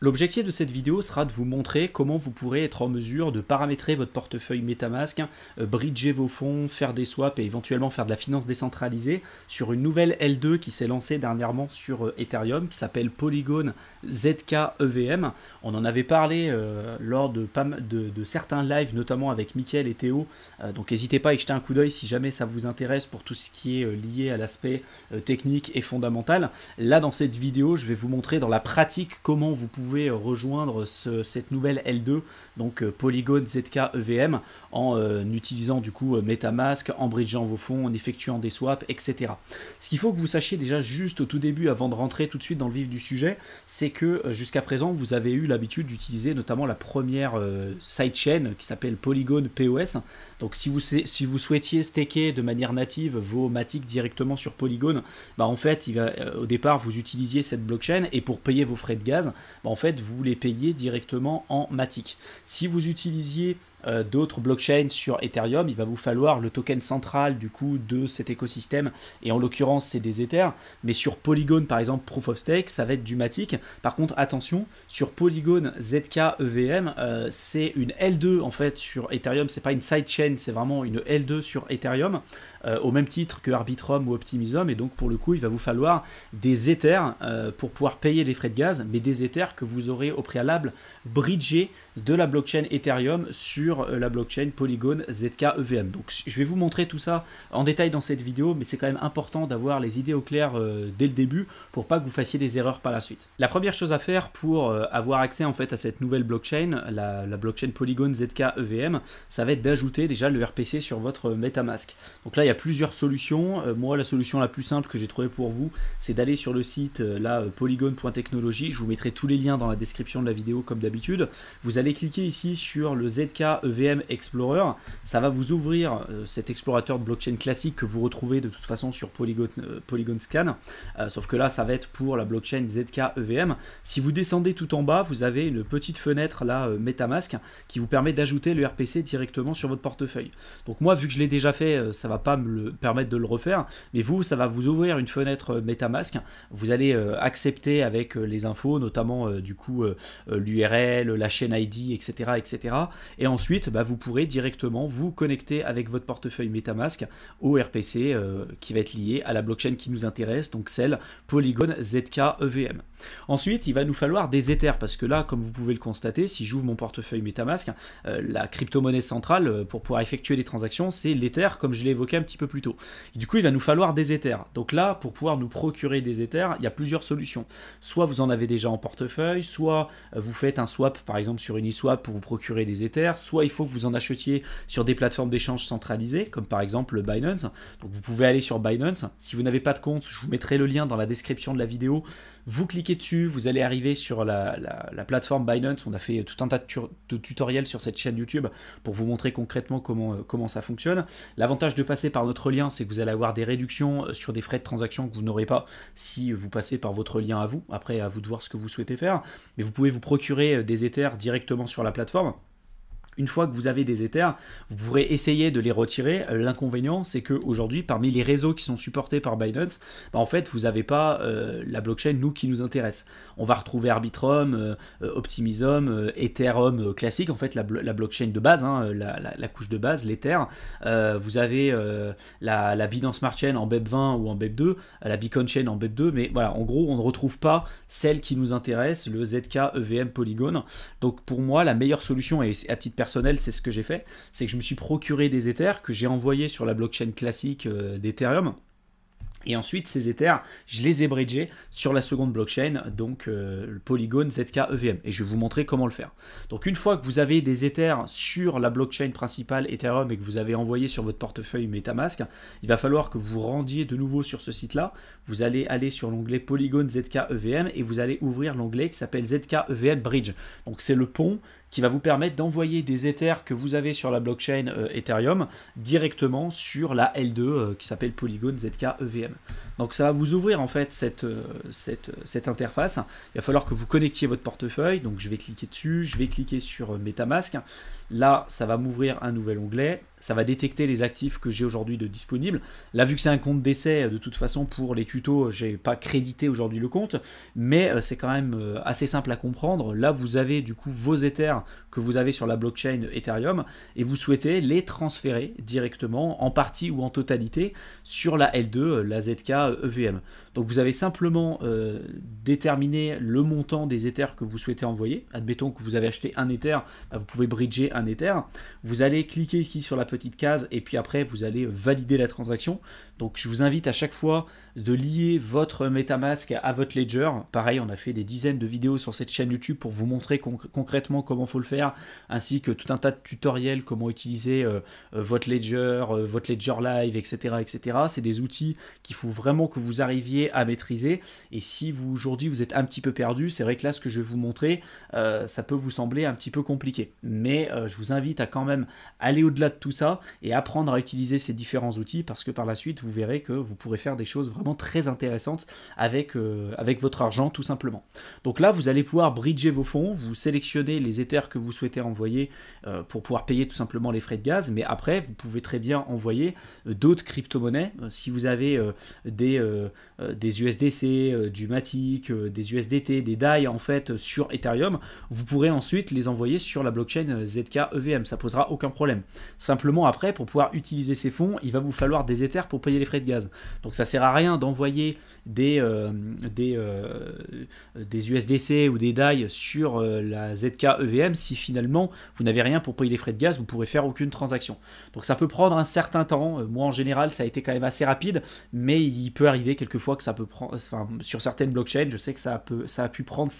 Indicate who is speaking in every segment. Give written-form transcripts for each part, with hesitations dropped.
Speaker 1: L'objectif de cette vidéo sera de vous montrer comment vous pourrez être en mesure de paramétrer votre portefeuille MetaMask, bridger vos fonds, faire des swaps et éventuellement faire de la finance décentralisée sur une nouvelle L2 qui s'est lancée dernièrement sur Ethereum qui s'appelle Polygon ZK EVM. On en avait parlé lors de certains lives, notamment avec Mickaël et Théo, donc n'hésitez pas à y jeter un coup d'œil si jamais ça vous intéresse pour tout ce qui est lié à l'aspect technique et fondamental. Là, dans cette vidéo, je vais vous montrer dans la pratique comment vous pouvez rejoindre cette nouvelle L2, donc Polygon ZK EVM, en utilisant du coup MetaMask, en bridgeant vos fonds, en effectuant des swaps, etc. Ce qu'il faut que vous sachiez déjà juste au tout début, avant de rentrer tout de suite dans le vif du sujet, c'est que jusqu'à présent, vous avez eu l'habitude d'utiliser notamment la première sidechain qui s'appelle Polygon POS. Donc si vous souhaitiez staker de manière native vos Matic directement sur Polygon, bah en fait, au départ, vous utilisiez cette blockchain et pour payer vos frais de gaz, bah en fait, vous les payez directement en Matic. Si vous utilisiez d'autres blockchains sur Ethereum, il va vous falloir le token central du coup de cet écosystème, et en l'occurrence c'est des Ethers, mais sur Polygon par exemple Proof of Stake ça va être du Matic. Par contre attention, sur Polygon ZK EVM c'est une L2 en fait sur Ethereum, c'est pas une sidechain, c'est vraiment une L2 sur Ethereum, au même titre que Arbitrum ou Optimism, et donc pour le coup il va vous falloir des Ethers pour pouvoir payer les frais de gaz, mais des Ethers que vous aurez au préalable bridgé de la blockchain Ethereum sur la blockchain Polygon ZK EVM. Donc je vais vous montrer tout ça en détail dans cette vidéo, mais c'est quand même important d'avoir les idées au clair dès le début pour pas que vous fassiez des erreurs par la suite. La première chose à faire pour avoir accès en fait à cette nouvelle blockchain, la blockchain Polygon ZK EVM, ça va être d'ajouter déjà le RPC sur votre MetaMask. Donc là il y a plusieurs solutions. Moi la solution la plus simple que j'ai trouvée pour vous, c'est d'aller sur le site polygon.technology. Je vous mettrai tous les liens dans la description de la vidéo comme d'habitude. Vous allez cliquer ici sur le ZK EVM Explorer, ça va vous ouvrir cet explorateur de blockchain classique que vous retrouvez de toute façon sur Polygon Scan, sauf que là ça va être pour la blockchain ZK EVM. Si vous descendez tout en bas, vous avez une petite fenêtre là MetaMask qui vous permet d'ajouter le RPC directement sur votre portefeuille. Donc moi vu que je l'ai déjà fait, ça va pas me permettre de le refaire, mais vous ça va vous ouvrir une fenêtre MetaMask, vous allez accepter avec les infos, notamment du coup l'URL, la chaîne ID, etc. etc. Et ensuite, bah, vous pourrez directement vous connecter avec votre portefeuille MetaMask au RPC qui va être lié à la blockchain qui nous intéresse, donc celle Polygon ZK EVM. Ensuite, il va nous falloir des Ethers, parce que là, comme vous pouvez le constater, si j'ouvre mon portefeuille MetaMask, la crypto-monnaie centrale pour pouvoir effectuer des transactions, c'est l'Ether, comme je l'ai évoqué un petit peu plus tôt. Et du coup, il va nous falloir des Ethers. Donc là, pour pouvoir nous procurer des Ethers, il y a plusieurs solutions. Soit vous en avez déjà en portefeuille, soit vous faites un swap, par exemple sur Uniswap pour vous procurer des Ethers, soit il faut que vous en achetiez sur des plateformes d'échange centralisées, comme par exemple Binance. Donc vous pouvez aller sur Binance. Si vous n'avez pas de compte, je vous mettrai le lien dans la description de la vidéo. Vous cliquez dessus, vous allez arriver sur la plateforme Binance. On a fait tout un tas de tutoriels sur cette chaîne YouTube pour vous montrer concrètement comment ça fonctionne. L'avantage de passer par notre lien, c'est que vous allez avoir des réductions sur des frais de transaction que vous n'aurez pas si vous passez par votre lien à vous. Après, à vous de voir ce que vous souhaitez faire. Mais vous pouvez vous procurer des Ethers directement sur la plateforme. Une fois que vous avez des Ethers, vous pourrez essayer de les retirer. L'inconvénient, c'est qu'aujourd'hui, parmi les réseaux qui sont supportés par Binance, bah en fait, vous n'avez pas la blockchain, nous, qui nous intéresse. On va retrouver Arbitrum, Optimism, Ethereum classique, en fait, la blockchain de base, hein, la couche de base, l'Ether. Vous avez la Binance Smart Chain en BEP20 ou en BEP2, la Beacon Chain en BEP2, mais voilà, en gros, on ne retrouve pas celle qui nous intéresse, le ZK EVM Polygon. Donc, pour moi, la meilleure solution, et à titre personnel, c'est ce que j'ai fait, c'est que je me suis procuré des Ethers que j'ai envoyés sur la blockchain classique d'Ethereum. Et ensuite, ces Ethers, je les ai bridgés sur la seconde blockchain, donc le Polygon ZK EVM. Et je vais vous montrer comment le faire. Donc une fois que vous avez des Ethers sur la blockchain principale Ethereum et que vous avez envoyé sur votre portefeuille MetaMask, il va falloir que vous rendiez de nouveau sur ce site-là. Vous allez aller sur l'onglet Polygon ZK EVM et vous allez ouvrir l'onglet qui s'appelle ZK EVM Bridge. Donc c'est le pont qui va vous permettre d'envoyer des Ethers que vous avez sur la blockchain Ethereum directement sur la L2 qui s'appelle Polygon ZK EVM. Donc ça va vous ouvrir en fait cette interface. Il va falloir que vous connectiez votre portefeuille. Donc je vais cliquer dessus, je vais cliquer sur MetaMask. Là, ça va m'ouvrir un nouvel onglet. ça va détecter les actifs que j'ai aujourd'hui de disponibles. Là, vu que c'est un compte d'essai, de toute façon, pour les tutos, j'ai pas crédité aujourd'hui le compte, mais c'est quand même assez simple à comprendre. Là, vous avez du coup vos Ethers que vous avez sur la blockchain Ethereum et vous souhaitez les transférer directement, en partie ou en totalité, sur la L2, la ZK EVM. Donc vous avez simplement déterminé le montant des Ethers que vous souhaitez envoyer. Admettons que vous avez acheté un Ether, vous pouvez bridger un Ether. Vous allez cliquer ici sur la petite case et puis après vous allez valider la transaction. Donc je vous invite à chaque fois de lier votre MetaMask à votre Ledger. Pareil, on a fait des dizaines de vidéos sur cette chaîne YouTube pour vous montrer concrètement comment il faut le faire, ainsi que tout un tas de tutoriels, comment utiliser votre Ledger Live, etc. etc. C'est des outils qu'il faut vraiment que vous arriviez à maîtriser. Et si vous aujourd'hui vous êtes un petit peu perdu, c'est vrai que là ce que je vais vous montrer, ça peut vous sembler un petit peu compliqué. Mais je vous invite à quand même aller au-delà de tout ça et apprendre à utiliser ces différents outils, parce que par la suite vous verrez que vous pourrez faire des choses vraiment très intéressantes avec votre argent tout simplement. Donc là vous allez pouvoir bridger vos fonds, vous sélectionnez les Ethers que vous souhaitez envoyer pour pouvoir payer tout simplement les frais de gaz, mais après vous pouvez très bien envoyer d'autres crypto-monnaies. Si vous avez des USDC, du Matic, des USDT, des DAI en fait sur Ethereum, vous pourrez ensuite les envoyer sur la blockchain ZK EVM, ça posera aucun problème. Simplement après, pour pouvoir utiliser ces fonds, il va vous falloir des Ethers pour payer les frais de gaz. Donc ça sert à rien d'envoyer des USDC ou des DAI sur la ZK EVM si finalement vous n'avez rien pour payer les frais de gaz, vous ne pourrez faire aucune transaction. Donc ça peut prendre un certain temps. Moi en général ça a été quand même assez rapide, mais il peut arriver quelquefois que ça peut prendre, enfin, sur certaines blockchains, je sais que ça a pu prendre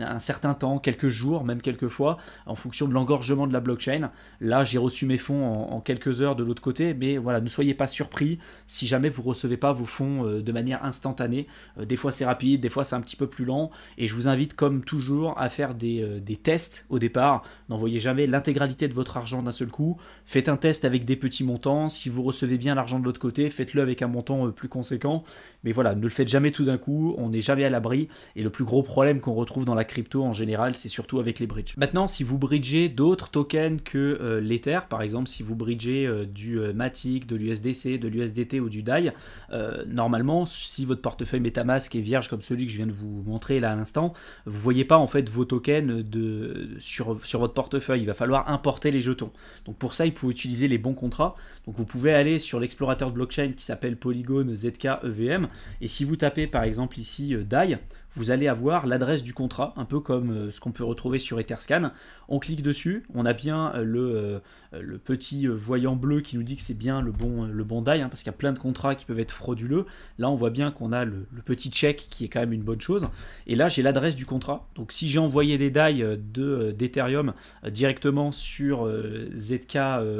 Speaker 1: un certain temps, quelques jours, même quelques fois, en fonction de l'engorgement de la blockchain. Là j'ai reçu mes fonds en quelques heures de l'autre côté, mais voilà, ne soyez pas surpris si jamais vous ne recevez pas vos fonds de manière instantanée. Des fois c'est rapide, des fois c'est un petit peu plus lent, et je vous invite comme toujours à faire des tests au départ. N'envoyez jamais l'intégralité de votre argent d'un seul coup, faites un test avec des petits montants. Si vous recevez bien l'argent de l'autre côté, faites-le avec un montant plus conséquent, mais voilà, ne le faites jamais tout d'un coup, on n'est jamais à l'abri, et le plus gros problème qu'on retrouve dans la crypto en général, c'est surtout avec les bridges. Maintenant, si vous bridgez d'autres tokens que l'Ether, par exemple si vous bridgez du Matic, de l'USDC, de l'USDT ou du DAI, normalement si votre portefeuille MetaMask est vierge comme celui que je viens de vous montrer là à l'instant, vous ne voyez pas en fait vos tokens sur votre portefeuille, il va falloir importer les jetons. Donc pour ça il faut utiliser les bons contrats. Donc vous pouvez aller sur l'explorateur de blockchain qui s'appelle Polygon ZK EVM, et si vous tapez par exemple ici DAI, vous allez avoir l'adresse du contrat, un peu comme ce qu'on peut retrouver sur Etherscan. On clique dessus, on a bien le petit voyant bleu qui nous dit que c'est bien le bon DAI, hein, parce qu'il y a plein de contrats qui peuvent être frauduleux. Là, on voit bien qu'on a le petit check qui est quand même une bonne chose. Et là, j'ai l'adresse du contrat. Donc, si j'ai envoyé des DAI d'Ethereum directement sur ZK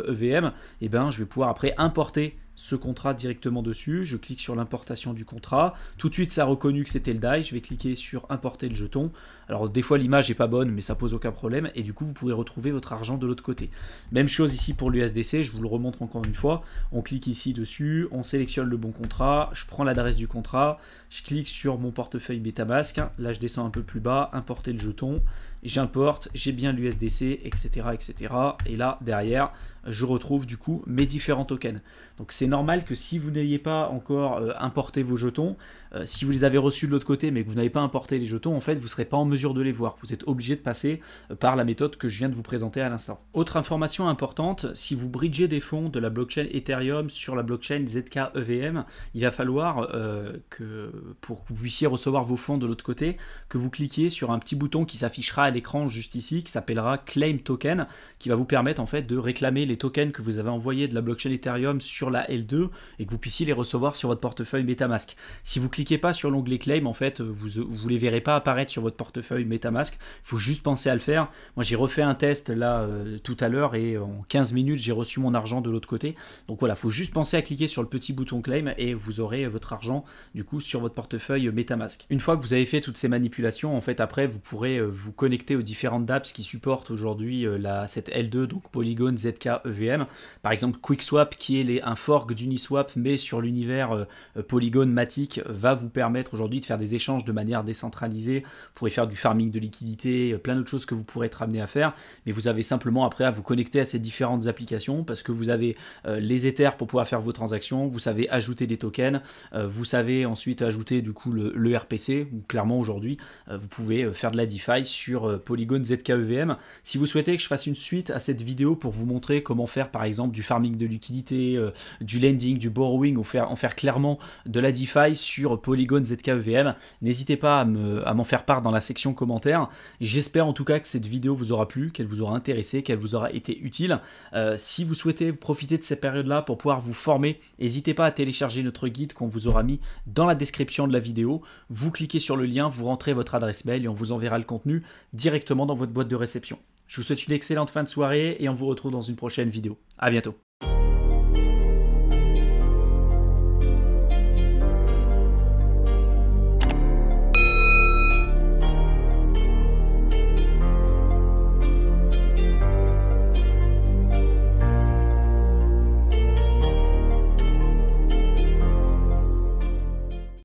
Speaker 1: EVM, eh ben, je vais pouvoir après importer ce contrat directement dessus. Je clique sur l'importation du contrat, tout de suite ça a reconnu que c'était le DAI, je vais cliquer sur importer le jeton. Alors des fois l'image n'est pas bonne, mais ça pose aucun problème, et du coup vous pourrez retrouver votre argent de l'autre côté. Même chose ici pour l'USDC, je vous le remontre encore une fois. On clique ici dessus, on sélectionne le bon contrat, je prends l'adresse du contrat, je clique sur mon portefeuille MetaMask, là je descends un peu plus bas, importer le jeton, j'importe, j'ai bien l'USDC, etc., etc. Et là derrière je retrouve du coup mes différents tokens. Donc c'est normal que si vous n'ayez pas encore importé vos jetons, si vous les avez reçus de l'autre côté mais que vous n'avez pas importé les jetons, en fait vous ne serez pas en mesure de les voir. Vous êtes obligé de passer par la méthode que je viens de vous présenter à l'instant. Autre information importante, si vous bridgez des fonds de la blockchain Ethereum sur la blockchain ZK EVM, il va falloir que pour que vous puissiez recevoir vos fonds de l'autre côté, que vous cliquiez sur un petit bouton qui s'affichera à l'écran juste ici, qui s'appellera Claim Token, qui va vous permettre en fait de réclamer les tokens que vous avez envoyés de la blockchain Ethereum sur la L2 et que vous puissiez les recevoir sur votre portefeuille MetaMask. Si vous cliquez pas sur l'onglet Claim, en fait, vous les verrez pas apparaître sur votre portefeuille MetaMask. Il faut juste penser à le faire. Moi, j'ai refait un test là tout à l'heure et en 15 minutes, j'ai reçu mon argent de l'autre côté. Donc voilà, il faut juste penser à cliquer sur le petit bouton Claim et vous aurez votre argent du coup sur votre portefeuille MetaMask. Une fois que vous avez fait toutes ces manipulations, en fait, après, vous pourrez vous connecter aux différentes dApps qui supportent aujourd'hui cette L2, donc Polygon ZK EVM. Par exemple, QuickSwap, qui est un fork d'Uniswap, mais sur l'univers Polygon Matic, va vous permettre aujourd'hui de faire des échanges de manière décentralisée. Vous pourrez faire du farming de liquidité, plein d'autres choses que vous pourrez être amené à faire, mais vous avez simplement après à vous connecter à ces différentes applications parce que vous avez les Ethers pour pouvoir faire vos transactions, vous savez ajouter des tokens, vous savez ensuite ajouter du coup le RPC, où clairement aujourd'hui vous pouvez faire de la DeFi sur Polygon ZKEVM. Si vous souhaitez que je fasse une suite à cette vidéo pour vous montrer comment faire par exemple du farming de liquidité, du lending, du borrowing, ou en faire clairement de la DeFi sur Polygon ZKEVM, n'hésitez pas à m'en faire part dans la section commentaires. J'espère en tout cas que cette vidéo vous aura plu, qu'elle vous aura intéressé, qu'elle vous aura été utile. Si vous souhaitez profiter de ces périodes-là pour pouvoir vous former, n'hésitez pas à télécharger notre guide qu'on vous aura mis dans la description de la vidéo. Vous cliquez sur le lien, vous rentrez votre adresse mail et on vous enverra le contenu directement dans votre boîte de réception. Je vous souhaite une excellente fin de soirée et on vous retrouve dans une prochaine vidéo. À bientôt.